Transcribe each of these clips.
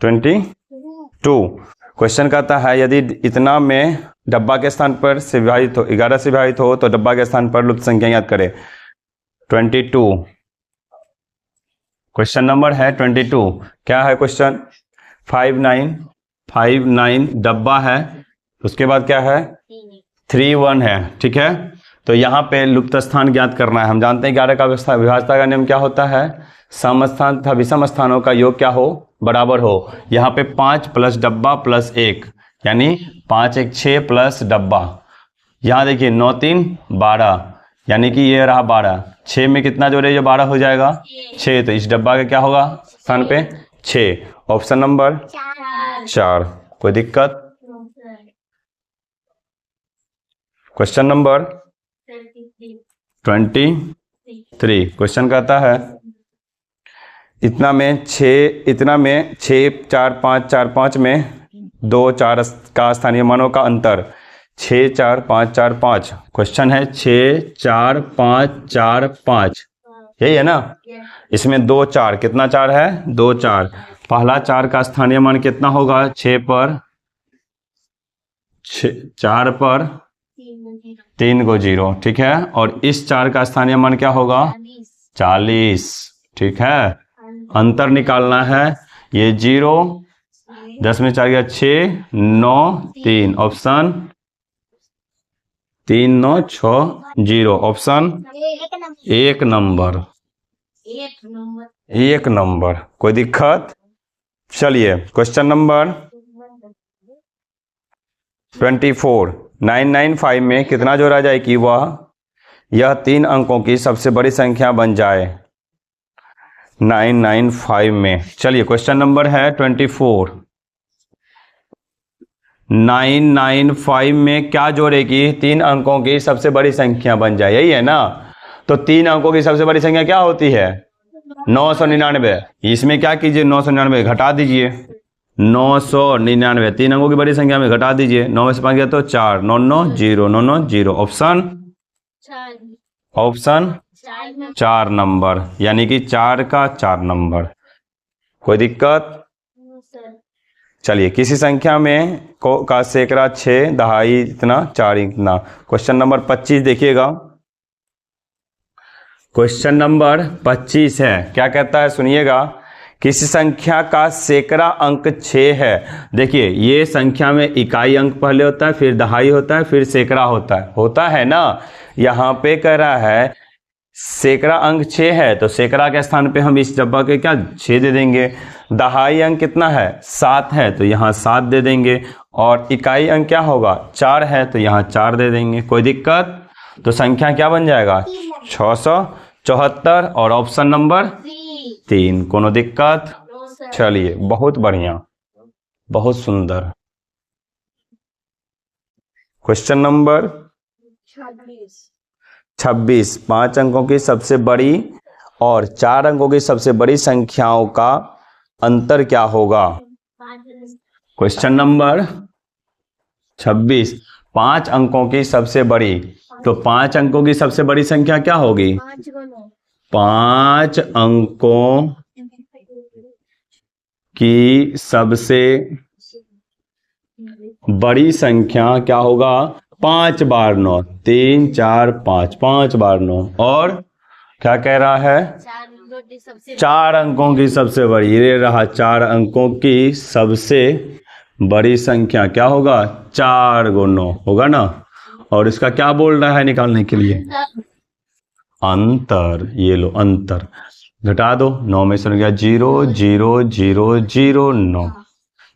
22। Question कहता है यदि इतना में डब्बा के स्थान पर से विभाजित हो 11 से विभाजित हो तो डब्बा के स्थान पर लुप्त संख्या याद करें। 22 क्वेश्चन नंबर है 22। क्या है क्वेश्चन? 59 डब्बा है, उसके बाद क्या है 31 है, ठीक है। तो यहाँ पे लुप्त स्थान ज्ञात करना है। हम जानते हैं 11 का विभाज्यता का नियम क्या होता है? सम स्थान तथा विषम स्थानों का योग क्या हो? बराबर हो। यहाँ पे 5 प्लस डब्बा प्लस 1 यानी 5 1 6 प्लस डब्बा। यहाँ देखिए 9 3 12 यानी कि ये रहा 12। 6 में कितना जोड़े? ये 12 हो जाएगा 6। तो इस डब्बा का क्या होगा स्थान पे? 6। Option number 4। कोई दिक्कत? Question number 23। क्वेश्चन कहता है इतना में 6 4 5 4 5 में 2 4 का स्थानीय मानों का अंतर 6 4 5 4 5। क्वेश्चन है 6 4 5 4 5, यही है ना। इसमें 2 4 कितना 4 है? 2 4। पहला 4 का स्थानीय मान कितना होगा? 4 पर 3 को 0, ठीक है। और इस 4 का स्थानीय मान क्या होगा? 40, ठीक है। अंतर निकालना है। ये 0 10 में 4 गया 6 9 3। ऑप्शन 3 9 6 0। Option 1 number. 1 नंबर। कोई दिक्कत? चलिए क्वेश्चन नंबर 24। 995 में कितना जोड़ा जाए कि यह 3 अंकों की सबसे बड़ी संख्या बन जाए? 995 में। चलिए क्वेश्चन नंबर है 24। 995 में क्या जोड़ेगी? 3 अंकों की सबसे बड़ी संख्या बन जाए, यही है ना। तो 3 अंकों की सबसे बड़ी संख्या क्या होती है? 999। इसमें क्या कीजिए? 999 घटा दीजिए। 999 3 अंकों की बड़ी संख्या में घटा दीजिए। 9 में से 5 गया तो 4 9 9 0 9 9 0। ऑप्शन 4 नंबर, यानी कि 4 का 4 नंबर। कोई दिक्कत? चलिए किसी संख्या में का सैकड़ा 6 दहाई इतना 4 इतना। क्वेश्चन नंबर 25 देखिएगा। क्वेश्चन नंबर 25 है, क्या कहता है सुनिएगा। किसी संख्या का सैकड़ा अंक 6 है। देखिए ये संख्या में इकाई अंक पहले होता है, फिर दहाई होता है, फिर सैकड़ा होता है ना। यहाँ पे कह रहा है सैकड़ा अंक 6 है तो सैकड़ा के स्थान पे हम इस डब्बा के क्या 6 दे देंगे। दहाई अंक कितना है? 7 है तो यहाँ 7 दे देंगे। और इकाई अंक क्या होगा? 4 है तो यहाँ 4 दे देंगे। कोई दिक्कत? तो संख्या क्या बन जाएगा? 674। और ऑप्शन नंबर 3। कोनो दिक्कत? चलिए बहुत बढ़िया, बहुत सुंदर। Question number 26। 5 अंकों की सबसे बड़ी और 4 अंकों की सबसे बड़ी संख्याओं का अंतर क्या होगा? Question number 26। 5 अंकों की सबसे बड़ी, तो 5 अंकों की सबसे बड़ी संख्या क्या होगी? 5 अंकों की सबसे बड़ी संख्या क्या होगा? 5 बार 9 3 4 5 5 बार 9। और क्या कह रहा है? 4 अंकों की सबसे बड़ी, ये रहा 4 अंकों की सबसे बड़ी संख्या क्या होगा? 4 × 9 होगा ना। और इसका क्या बोल रहा है निकालने के लिए? अंतर। ये लो अंतर, घटा दो। 9 में से हो गया 0 0 0 0 9।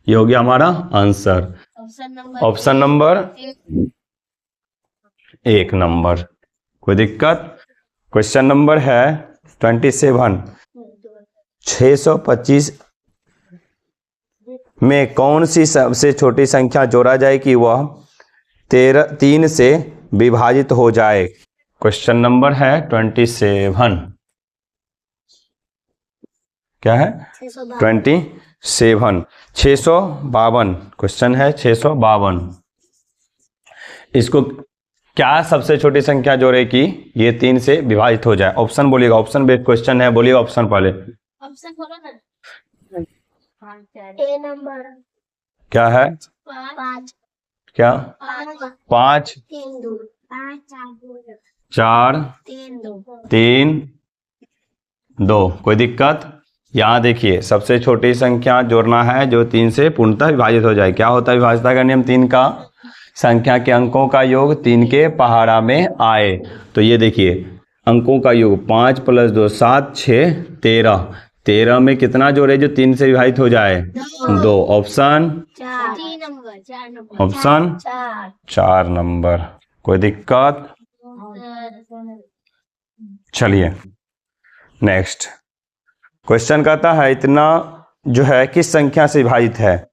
ये हो गया हमारा आंसर। Option number 1 number. कोई दिक्कत? क्वेश्चन नंबर है 27। 625 में कौन सी सबसे छोटी संख्या जोड़ा जाए कि वह 3 से विभाजित हो जाए? क्वेश्चन नंबर है 27। क्या है? 27। 652 क्वेश्चन है 652। इसको क्या सबसे छोटी संख्या जोड़े कि ये 3 से विभाजित हो जाए? ऑप्शन बोलिएगा, ऑप्शन बेस्ड क्वेश्चन है, बोलिएगा ऑप्शन पहले। ऑप्शन बोलो ना। ए नंबर क्या है? 5 क्या? 5 3 2 5 4 3 2 3 2। कोई दिक्कत? यहाँ देखिए, सबसे छोटी संख्या जोड़ना है जो 3 से पूर्णतः विभाजित हो जाए। क्या होता है विभाज्यता का नियम 3 का? संख्या के अंकों का योग 3 के पहाड़ा में आए। तो ये देखिए, अंकों का योग 5 + 2 7 6 13। 13 में कितना जोड़े जो 3 से विभाजित हो जाए? 2। Option 4 number option 4 number. कोई दिक्कत? चलिए नेक्स्ट क्वेश्चन कहता है, इतना जो है किस संख्या से विभाजित है?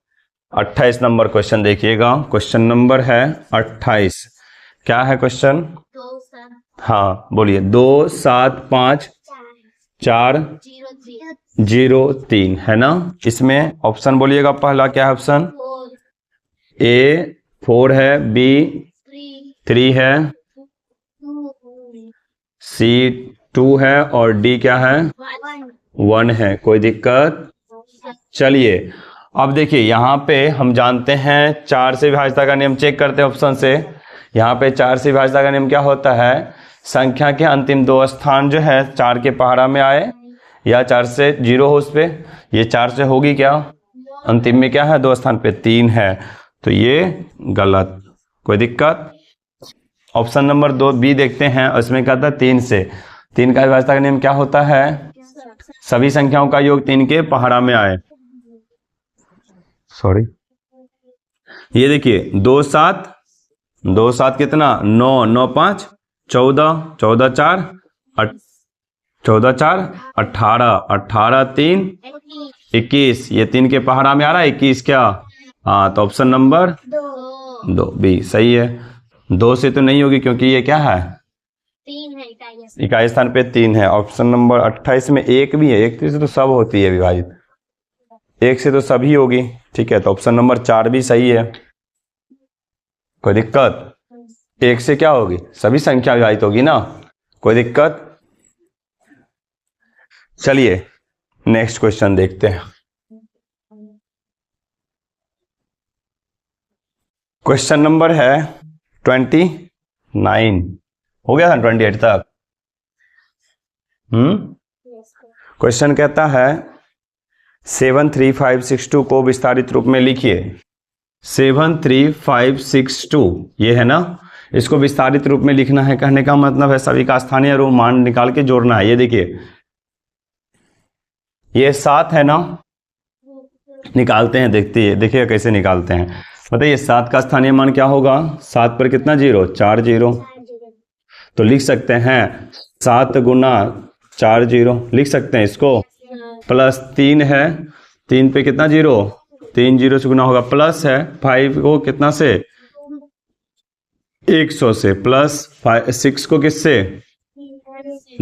28 नंबर क्वेश्चन देखिएगा। क्वेश्चन नंबर है 28। क्या है क्वेश्चन? 2 7 हाँ बोलिए। 2 7 5 4 0 3 है ना। इसमें ऑप्शन बोलिएगा। पहला क्या है ऑप्शन? ए 4 है, बी 3 है, सी 2 है और डी क्या है? 1 है। कोई दिक्कत? चलिए अब देखिए, यहाँ पे हम जानते हैं 4 से विभाज्यता का नियम। चेक करते हैं ऑप्शन से। यहाँ पे 4 से विभाज्यता का नियम क्या होता है? संख्या के अंतिम 2 स्थान जो है 4 के पहाड़ा में आए या 4 से 0 हो उस पे। ये 4 से होगी क्या? अंतिम में क्या है? 2 स्थान पे 3 है, तो ये गलत। कोई दिक्कत? ऑप्शन नंबर 2 बी देखते हैं, उसमें कहता है 3 से। 3 का विभाज्यता का नियम क्या होता है? सभी संख्याओं का योग 3 के पहाड़ा में आए। सॉरी, ये देखिए 2 7 कितना? 9 9 5 14 14 4 14 4 18 18 3 21। ये 3 के पहाड़ा में आ रहा है 21 क्या? हाँ, तो ऑप्शन नंबर 2 बी सही है। 2 से तो नहीं होगी क्योंकि ये क्या है? 3 है, इकाई स्थान पे 3 है। ऑप्शन नंबर 28 में 1 भी है। 1 से तो सब होती है विभाजित, 1 से तो सभी होगी। ठीक है, तो ऑप्शन नंबर 4 भी सही है। कोई दिक्कत? 1 से क्या होगी? सभी संख्या विभाजित होगी ना। कोई दिक्कत? चलिए नेक्स्ट क्वेश्चन देखते हैं। क्वेश्चन नंबर है 29। हो गया था 28 तक? क्वेश्चन कहता है 73562 को विस्तारित रूप में लिखिए। 73562 ये है ना, इसको विस्तारित रूप में लिखना है। कहने का मतलब है सभी का स्थानीय रूप मान निकाल के जोड़ना है। ये देखिए, ये 7 है ना, निकालते हैं, देखिए कैसे निकालते हैं। बताइए 7 का स्थानीय मान क्या होगा? 7 पर कितना जीरो? 4 जीरो। तो लिख सकते हैं 7 गुना 4 जीरो, लिख सकते हैं इसको। प्लस 3 है, 3 पे कितना जीरो? 3 जीरो से गुना होगा। प्लस है 5 को कितना से? 100 से। प्लस 6 को किससे?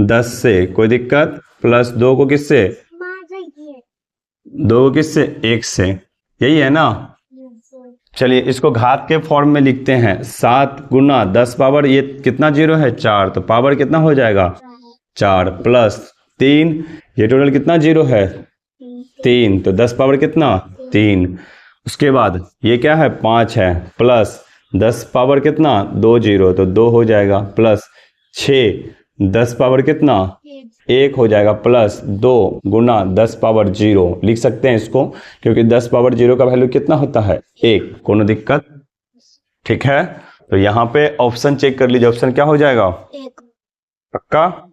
10 से। कोई दिक्कत? प्लस 2 को किससे? 2 को किससे? 1 से। यही है ना। चलिए इसको घात के फॉर्म में लिखते हैं। 7 गुना 10 पावर ये कितना जीरो है? 4, तो पावर कितना हो जाएगा? 4 प्लस 3, ये टोटल कितना जीरो है? 3, तो 10 पावर कितना? 3। उसके बाद ये क्या है? 5 है, प्लस 10 पावर कितना? 2 जीरो, तो 2 हो जाएगा। प्लस 6, 10 पावर कितना? 1 हो जाएगा। प्लस 2 गुना 10 पावर 0 लिख सकते हैं इसको, क्योंकि 10 पावर 0 का वैल्यू कितना होता है? 1। कोनो दिक्कत? ठीक है, तो यहाँ पे ऑप्शन चेक कर लीजिए। ऑप्शन क्या हो जाएगा? पक्का?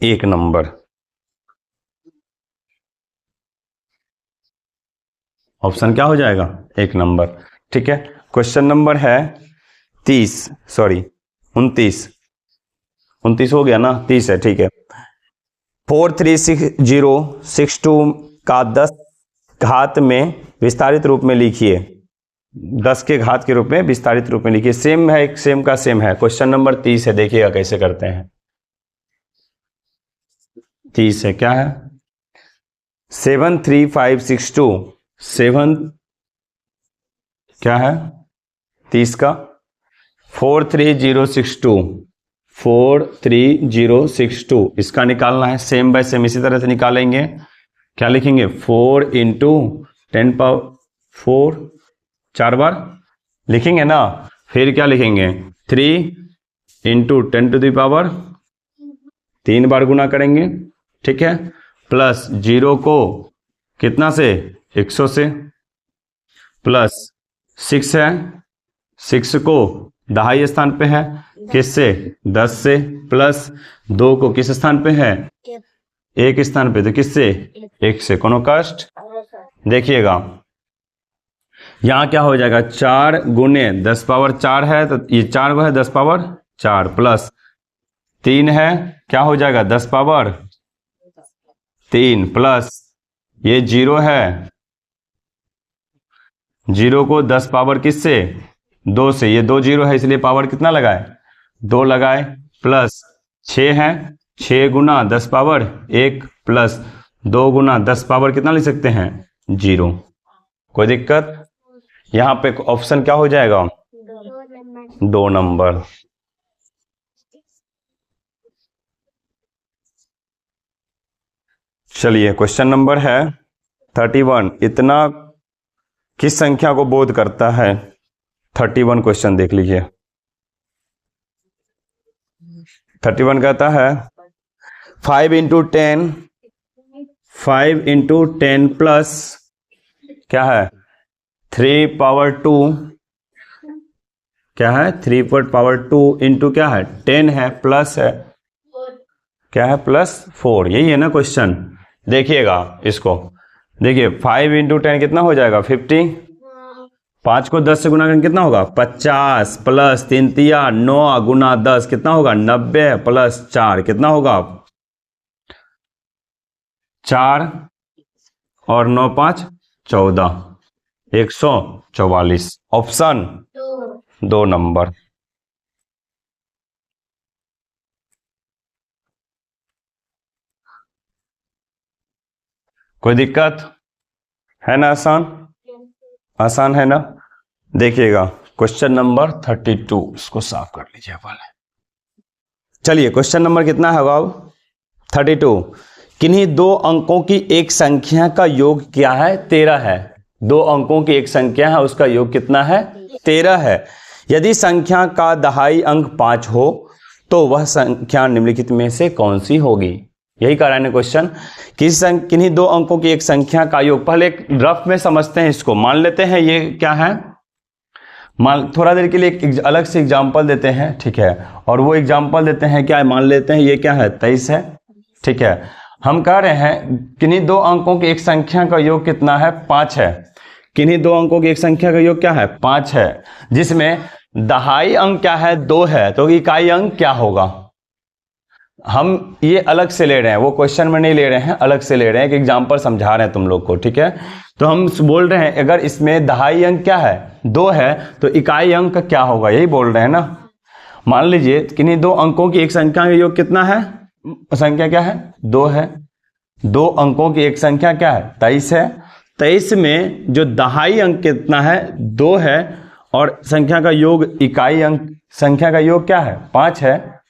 1 नंबर। ऑप्शन क्या हो जाएगा? 1 नंबर। ठीक है, क्वेश्चन नंबर है 29 हो गया ना? 30 है, ठीक है। 43662 का 10 घात में विस्तारित रूप में लिखिए। 10 के घात के रूप में विस्तारित रूप में लिखिए। सेम है, एक सेम का सेम है। क्वेश्चन नंबर 30 है, देखिएगा कैसे करते हैं। 30 है, क्या है? 73562 7 क्या है? 30 का 43062 इसका निकालना है। सेम बाय सेम इसी तरह से निकालेंगे। क्या लिखेंगे 4 इंटू 10⁴ 4 बार लिखेंगे ना। फिर क्या लिखेंगे 3 इंटू 10⁻, 3 बार गुना करेंगे, ठीक है। प्लस 0 को कितना से 100 से, प्लस 6 है, 6 को दहाई स्थान पे है, किससे 10 से, प्लस 2 को किस स्थान पे है, एक स्थान पे, तो किससे 1 से। कोनो कष्ट। देखिएगा यहां क्या हो जाएगा 4 गुने 10⁻4 है, तो ये 4 को है 10⁻4 प्लस 3 है, क्या हो जाएगा 10⁻3 प्लस ये 0 है, 0 को 10 किससे 2 से, ये 2 0 है इसलिए पावर कितना लगाए 2 लगाए, प्लस 6 है, 6 गुना 10⁻1 प्लस 2 गुना 10 कितना लिख सकते हैं 0। कोई दिक्कत। यहां पे ऑप्शन क्या हो जाएगा 2 नंबर। चलिए क्वेश्चन नंबर है 31। इतना किस संख्या को बोध करता है। 31 क्वेश्चन देख लीजिए। 31 कहता है 5 इंटू 10, 5 इंटू 10 प्लस क्या है 3/2, क्या है 3/2 इंटू क्या है 10 है, प्लस है क्या है +4। यही है ना क्वेश्चन। देखिएगा इसको, देखिए 5 इंटू 10 कितना हो जाएगा 50, 5 को 10 से गुना करेंगे कितना होगा 50, प्लस 3 तिया 9 गुना 10 कितना होगा 90, प्लस 4 कितना होगा 4 और 9 5 14, 144। Option 2 number. कोई दिक्कत है ना। आसान आसान है ना। देखिएगा क्वेश्चन नंबर 32, इसको साफ कर लीजिए पहले। चलिए क्वेश्चन नंबर कितना है अब 32। किन्हीं 2 अंकों की एक संख्या का योग क्या है 13 है। 2 अंकों की एक संख्या है, उसका योग कितना है 13 है। यदि संख्या का दहाई अंक 5 हो तो वह संख्या निम्नलिखित में से कौन सी होगी। यही कह रहा है क्वेश्चन। किन्हीं 2 अंकों की एक संख्या का योग, पहले एक रफ में समझते हैं इसको। मान लेते हैं ये क्या है, थोड़ा देर के लिए एक अलग से एग्जांपल देते हैं, ठीक है। और वो एग्जांपल देते हैं क्या, मान लेते हैं ये क्या है 23 है, ठीक है। हम कह रहे हैं किन्हीं 2 अंकों की एक संख्या का योग कितना है 5 है। किन्हीं 2 अंकों की एक संख्या का योग क्या है 5 है, जिसमें दहाई अंक क्या है 2 है, तो इकाई अंक क्या होगा। हम ये अलग से ले रहे हैं, वो क्वेश्चन में नहीं ले रहे हैं, अलग से ले रहे हैं, एक एग्जांपल समझा रहे हैं तुम लोग को, ठीक है। तो हम बोल रहे हैं अगर इसमें दहाई अंक क्या है 2 है तो इकाई अंक क्या होगा, यही बोल रहे हैं ना। मान लीजिए किन्हीं 2 अंकों की एक संख्या का योग कितना है, संख्या क्या है 2 है। 2 अंकों की एक संख्या क्या है 23 है। 23 में जो दहाई अंक कितना है 2 है, और संख्या का योग इकाई अंक, संख्या का योग क्या है 5 है,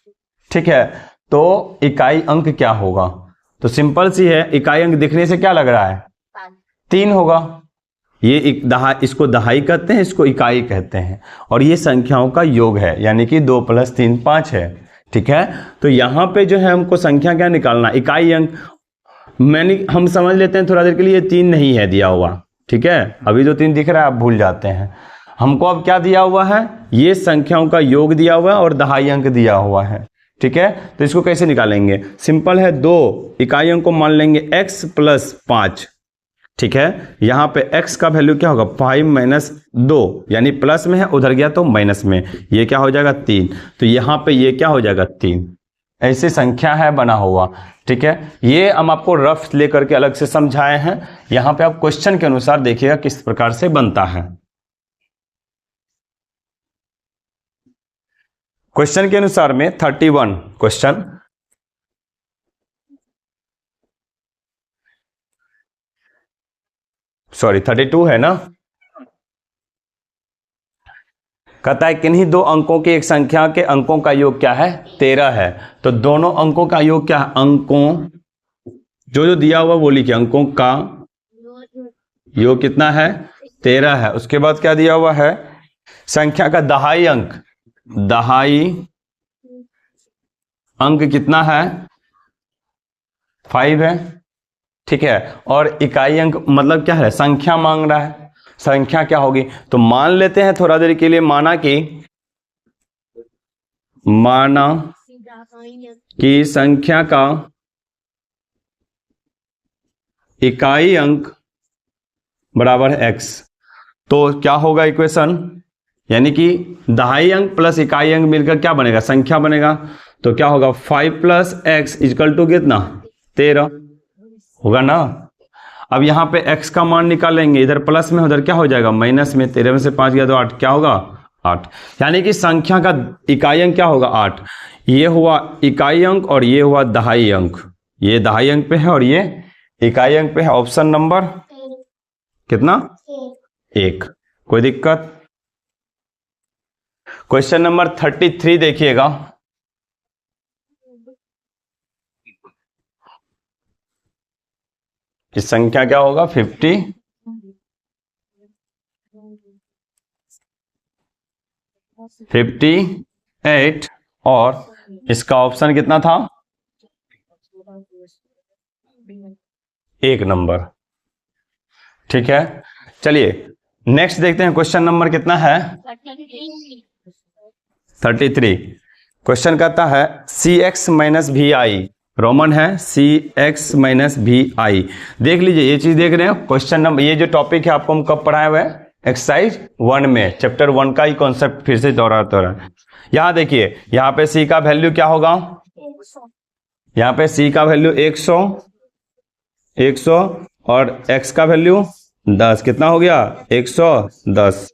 ठीक है। तो इकाई अंक क्या होगा, तो सिंपल सी है, इकाई अंक दिखने से क्या लग रहा है 3 होगा। ये इसको दहाई कहते हैं, इसको इकाई कहते हैं, और ये संख्याओं का योग है, यानी कि 2 + 3 5 है, ठीक है। तो यहां पे जो है हमको संख्या क्या निकालना, इकाई अंक। हम समझ लेते हैं थोड़ा देर के लिए 3 नहीं है दिया हुआ, ठीक है। अभी जो 3 दिख रहा है आप भूल जाते हैं। हमको अब क्या दिया हुआ है, ये संख्याओं का योग दिया हुआ है और दहाई अंक दिया हुआ है, ठीक है। तो इसको कैसे निकालेंगे, सिंपल है। 2 इकाई अंक को मान लेंगे x + 5, ठीक है। यहां पे x का वैल्यू क्या होगा 5 - 2, यानी प्लस में है, उधर गया तो माइनस में, ये क्या हो जाएगा 3। तो यहां पे ये क्या हो जाएगा 3। ऐसी संख्या है बना हुआ, ठीक है। ये हम आपको रफ लेकर के अलग से समझाए हैं। यहां पे आप क्वेश्चन के अनुसार देखिएगा किस प्रकार से बनता है। क्वेश्चन के अनुसार में 31 क्वेश्चन, सॉरी 32 है ना। कहता है किन्हीं 2 अंकों की एक संख्या के अंकों का योग क्या है 13 है। तो दोनों अंकों का योग क्या है, अंकों जो जो दिया हुआ वो लिखिए। अंकों का योग कितना है? 13 है। उसके बाद क्या दिया हुआ है? संख्या का दहाई अंक, दहाई अंक कितना है? 5 है। ठीक है। और इकाई अंक मतलब क्या है? संख्या मांग रहा है। संख्या क्या होगी? तो मान लेते हैं थोड़ा देर के लिए, माना कि संख्या का इकाई अंक बराबर है x। तो क्या होगा इक्वेशन? यानी कि दहाई अंक प्लस इकाई अंक मिलकर क्या बनेगा? संख्या बनेगा। तो क्या होगा? 5 प्लस एक्स इक्वल टू कितना? 13 होगा ना। अब यहाँ पे x का मान निकालेंगे, इधर प्लस में उधर क्या हो जाएगा? माइनस में। 13 में से 5 गया तो 8, क्या होगा? 8। यानी कि संख्या का इकाई अंक क्या होगा? 8। ये हुआ इकाई अंक और ये हुआ दहाई अंक। ये दहाई अंक पे है और ये इकाई अंक पे है। ऑप्शन नंबर कितना? 1। कोई दिक्कत? क्वेश्चन नंबर 33 देखिएगा। इस संख्या क्या होगा? 58 और इसका ऑप्शन कितना था? 1 नंबर। ठीक है, चलिए नेक्स्ट देखते हैं। क्वेश्चन नंबर कितना है? 33। क्वेश्चन कहता है cx माइनस भी आई, रोमन है cx माइनस भी आई। देख लीजिए ये चीज देख रहे हैं। क्वेश्चन नंबर, ये जो टॉपिक है आपको हम कब पढ़ाए हुए हैं? एक्सरसाइज 1 में, चैप्टर 1 का ही कॉन्सेप्ट फिर से दोहराता है। यहाँ देखिए, यहाँ पे c का वैल्यू क्या होगा? यहाँ पे c का वैल्यू 100 और x का वैल्यू 10। कितना हो गया? 110।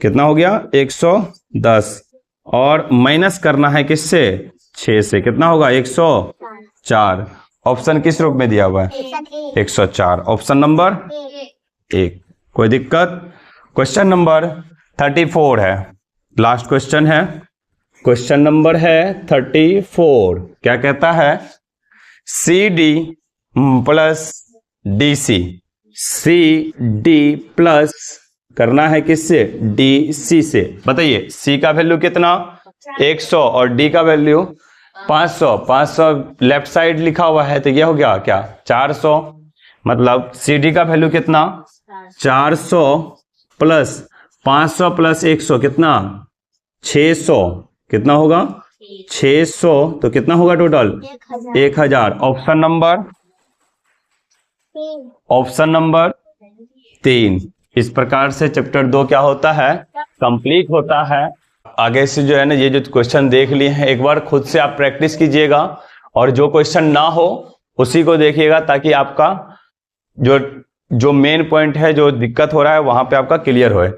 कितना हो गया? 110। और माइनस करना है किससे? 6 से। कितना होगा? 104। ऑप्शन किस रूप में दिया हुआ है? 104। Option number 1। कोई दिक्कत? क्वेश्चन नंबर 34 है, लास्ट क्वेश्चन है। क्वेश्चन नंबर है 34। क्या कहता है? CD plus DC, CD plus करना है किससे? DC से। बताइए C का वैल्यू कितना? 100 और D का वैल्यू 500। 500 लेफ्ट साइड लिखा हुआ है तो यह हो गया क्या? 400। मतलब CD का वैल्यू कितना? 400 प्लस 500 प्लस 100 कितना? 600। कितना होगा? 600। तो कितना होगा टोटल? 1000। Option number 3। इस प्रकार से चैप्टर 2 क्या होता है? कंप्लीट होता है। आगे से जो है ना, ये जो क्वेश्चन देख लिए हैं, एक बार खुद से आप प्रैक्टिस कीजिएगा और जो क्वेश्चन ना हो उसी को देखिएगा, ताकि आपका जो मेन पॉइंट है, जो दिक्कत हो रहा है, वहां पे आपका क्लियर होए।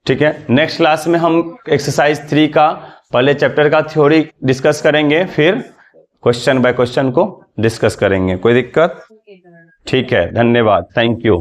ठीक है, नेक्स्ट क्लास में हम एक्सरसाइज 3 का पहले चैप्टर का थ्योरी डिस्कस करेंगे, फिर क्वेश्चन बाय क्वेश्चन को डिस्कस करेंगे। कोई दिक्कत? ठीक है, धन्यवाद, थैंक यू।